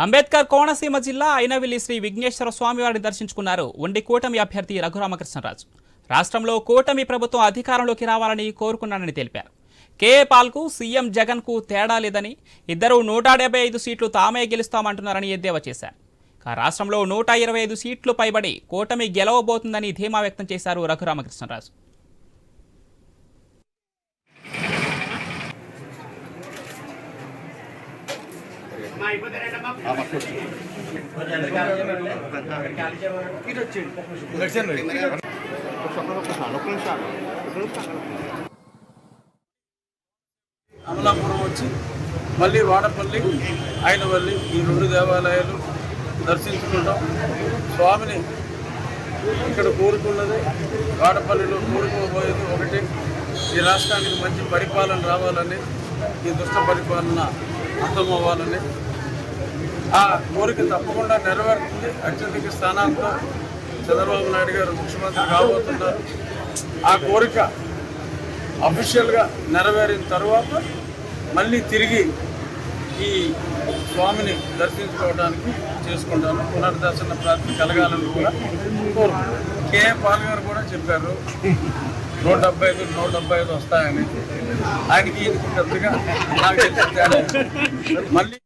అంబేద్కర్ కోనసీమ జిల్లా అయినవిల్లి శ్రీ విఘ్నేశ్వర స్వామి వారిని దర్శించుకున్నారు ఉండి కూటమి అభ్యర్థి రఘురామకృష్ణరాజు. రాష్ట్రంలో కూటమి ప్రభుత్వం అధికారంలోకి రావాలని కోరుకున్నానని తెలిపారు. కేఏ పాల్కు సీఎం జగన్కు తేడా లేదని, ఇద్దరు 175 సీట్లు తామే గెలుస్తామంటున్నారని ఎద్దేవా చేశారు. రాష్ట్రంలో 125 సీట్లు పైబడి కూటమి గెలవబోతుందని ధీమా వ్యక్తం చేశారు రఘురామకృష్ణరాజు. అమలాపురం వచ్చి మళ్ళీ వాడపల్లి అయినవల్లి ఈ రెండు దేవాలయాలు దర్శించుకుంటాం. స్వామిని ఇక్కడ కోరుకున్నది, వాడపల్లిలో కోరుకోబోయేది ఒకటి, ఈ రాష్ట్రానికి మంచి పరిపాలన రావాలని, ఈ దుష్ట పరిపాలన అంతమవ్వాలని. ఆ కోరిక తప్పకుండా నెరవేరుతుంది. అత్యధిక స్థానాలతో చంద్రబాబు నాయుడు గారు ముఖ్యమంత్రి కాబోతున్నారు. ఆ కోరిక అఫీషియల్గా నెరవేరిన తర్వాత మళ్ళీ తిరిగి ఈ స్వామిని దర్శించుకోవడానికి చేసుకుంటాను. పునర్దర్శన ప్రాప్తి కలగాలని కూడా కోరుకుంటాను. కేఏ పాల్ గారు కూడా చెప్పారు 175 వస్తాయని. ఆయనకి పెద్దగా నాకు తెలిసిన మళ్ళీ